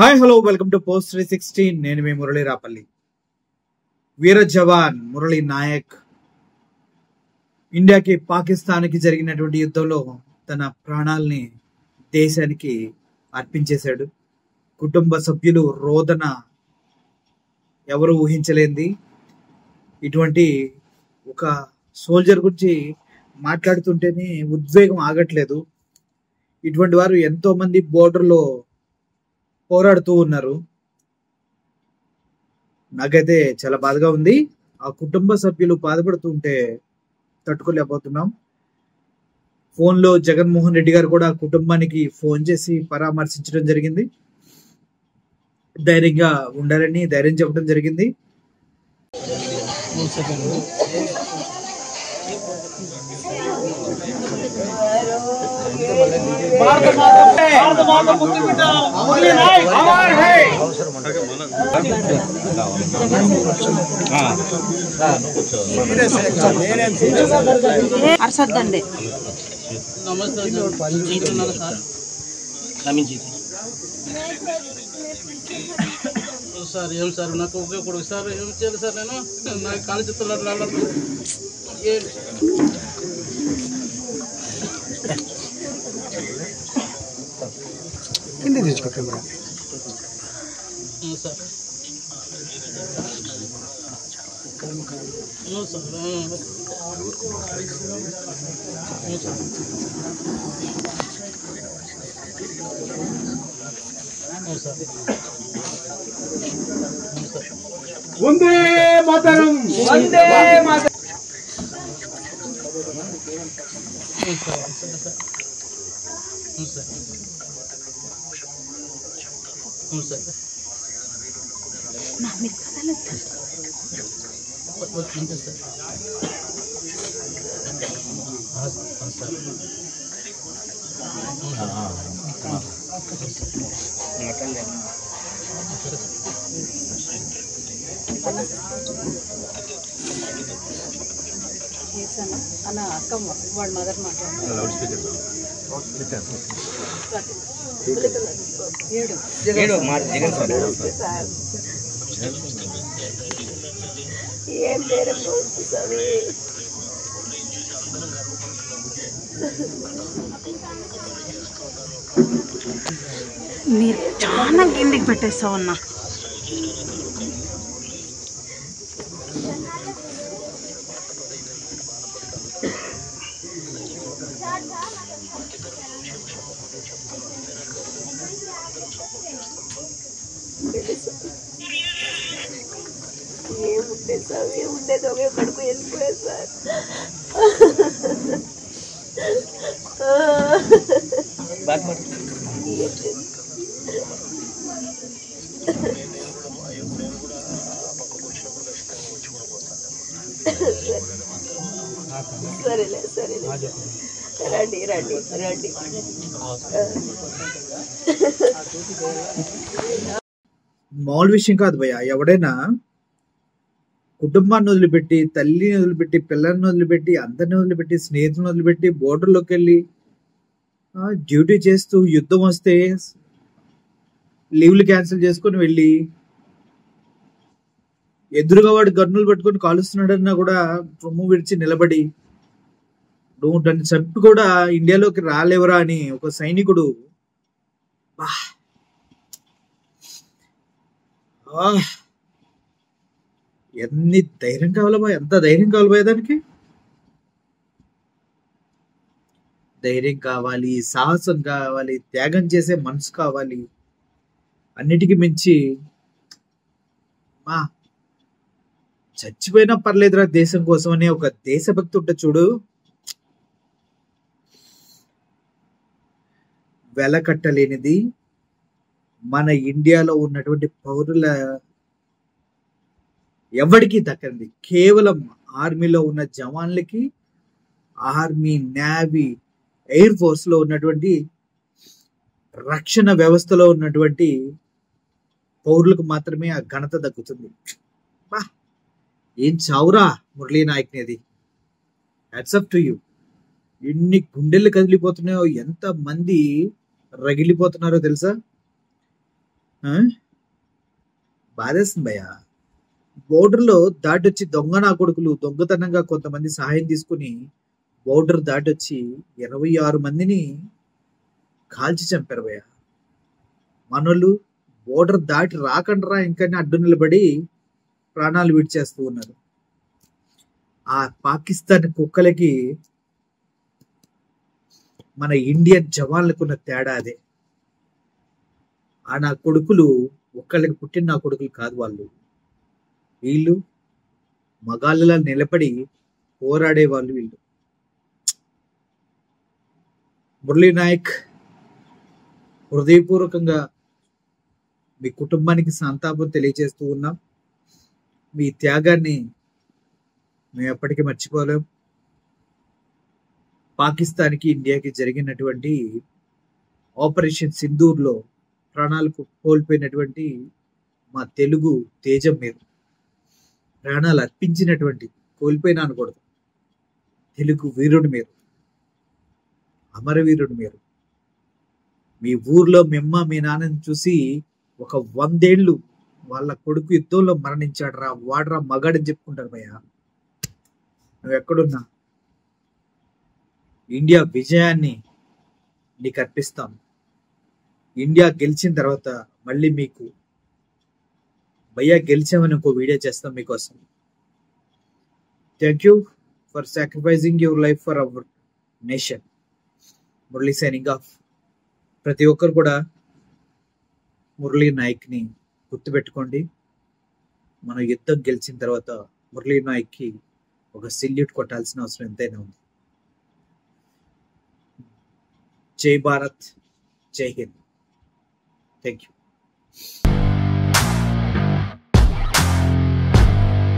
Hi hello welcome to post 360. నేను మీ మురళీ రాపల్లి. వీర జవాన్ మురళీ నాయక్ ఇండియాకి పాకిస్తాన్కి జరిగినటువంటి యుద్ధంలో తన ప్రాణాలని దేశానికి అర్పించేశాడు. కుటుంబ సభ్యులు రోదన ఎవరు ఊహించలేంది. ఇటువంటి ఒక సోల్జర్ గురించి మాట్లాడుతుంటేనే ఉద్వేగం ఆగట్లేదు. ఇటువంటి వారు ఎంతో మంది బోర్డర్లో పోరాడుతూ ఉన్నారు. నాకైతే చాలా బాధగా ఉంది. ఆ కుటుంబ సభ్యులు బాధపడుతూ ఉంటే తట్టుకోలేకపోతున్నాం. ఫోన్లో జగన్మోహన్ రెడ్డి గారు కూడా కుటుంబానికి ఫోన్ చేసి పరామర్శించడం జరిగింది. ధైర్యంగా ఉండాలని ధైర్యం చెప్పడం జరిగింది. సార్ ఏం సార్ నాకు ఉపయోగపడదు సార్, ఏం చేయాలి సార్? నేను నాకు కాలు చెప్తున్నాను. కింద తెచ్చుకో కెమెరా సార్. వందే మాతరం, వందే మాతరం. అన్న అక్కమ్మ వాళ్ళ మదర్ మాట్లాడుతున్నారు. మీరు చాలా కిందికి పెట్టేస్తావు అన్న. ఏముండే సార్, ఏముండేదో ఎక్కడికి వెళ్ళిపోయా సార్. సరేలే సరేలే, రండి రండి రండి. మామూలు విషయం కాదు భయ్య. ఎవడైనా కుటుంబాన్ని వదిలిపెట్టి, తల్లిని వదిలిపెట్టి, పిల్లల్ని వదిలిపెట్టి, అందరిని వదిలిపెట్టి, స్నేహితులను వదిలిపెట్టి బోర్డర్లోకి వెళ్ళి డ్యూటీ చేస్తూ యుద్ధం వస్తే లీవ్లు క్యాన్సిల్ చేసుకొని వెళ్ళి ఎదురుగా వాడు గన్నులు పట్టుకొని కాలుస్తున్నాడన్నా కూడా రొమ్ము విడిచి నిలబడి నువ్వు దాన్ని చంపి కూడా ఇండియాలోకి రాలేవరా అని ఒక సైనికుడు ఎన్ని ధైర్యం కావాలమ్మా, ఎంత ధైర్యం కావాలి దానికి. ధైర్యం కావాలి, సాహసం కావాలి, త్యాగం చేసే మనసు కావాలి. అన్నిటికీ మించి చచ్చిపోయినా పర్లేదురా దేశం కోసం అనే ఒక దేశభక్తి ఉంటే చూడు, వెలకట్టలేనిది. మన ఇండియాలో ఉన్నటువంటి పౌరుల ఎవరికి దక్కింది కేవలం ఆర్మీలో ఉన్న జవాన్లకి, ఆర్మీ, నేవీ, ఎయిర్ ఫోర్స్ లో ఉన్నటువంటి రక్షణ వ్యవస్థలో ఉన్నటువంటి పౌరులకు మాత్రమే ఆ ఘనత దక్కుతుంది. ఏం చావురా మురళీ నాయక్ నేది. Hats off to you. ఎన్ని గుండెలు కదిలిపోతున్నాయో, ఎంత మంది రగిలిపోతున్నారో తెలుసా. ఆ? బాధేస్తుంది భయ్య. బోర్డర్లో దాటొచ్చి దొంగ నా కొడుకులు దొంగతనంగా కొంతమంది సహాయం తీసుకుని బోర్డర్ దాటొచ్చి 26 మందిని కాల్చి చంపారు భయ్య. మనోళ్ళు బోర్డర్ దాటి రాకండ్రా ఇంకని అడ్డు నిలబడి ప్రాణాలు విడిచేస్తూ ఉన్నారు. ఆ పాకిస్తాన్ కుక్కలకి మన ఇండియన్ జవాన్లకున్న తేడా అదే. ఆ నా కొడుకులు ఒక్కళ్ళకి పుట్టిన నా కొడుకులు కాదు వాళ్ళు. వీళ్ళు మగాళ్ళలా నిలబడి పోరాడే వాళ్ళు వీళ్ళు. మురళీ నాయక్, హృదయపూర్వకంగా మీ కుటుంబానికి సంతాపం తెలియజేస్తూ ఉన్నాం. మీ త్యాగాన్ని మేము ఎప్పటికీ మర్చిపోలేం. పాకిస్తాన్కి ఇండియాకి జరిగినటువంటి ఆపరేషన్ సింధూర్లో ప్రాణాలకు కోల్పోయినటువంటి మా తెలుగు తేజం మీరు. ప్రాణాలు అర్పించినటువంటి, కోల్పోయినా అనకూడదు, తెలుగు వీరుడు మీరు, అమరవీరుడు మీరు. మీ ఊర్లో మిమ్మ మీ నాన్నని చూసి ఒక 100 ఏళ్ళు వాళ్ళ కొడుకు యుద్ధంలో మరణించాడు రా, వాడరా మగాడని చెప్పుకుంటారు భయ్య. నువ్వు ఎక్కడున్నా ఇండియా విజయాన్ని నీకు అర్పిస్తాం. ఇండియా గెలిచిన తర్వాత మళ్ళీ మీకు భయ్యా గెలిచామని ఇంకో వీడియో చేస్తాం మీకోసం. Thank you for sacrificing your life for our nation. Murali signing off. ప్రతి ఒక్కరు కూడా మురళీ నాయక్ని గుర్తుపెట్టుకోండి. మన యుద్ధం గెలిచిన తర్వాత మురళీ నాయక్కి ఒక సెల్యూట్ కొట్టాల్సిన అవసరం ఎంతైనా ఉంది. జై భారత్, జై హింద్. Thank you.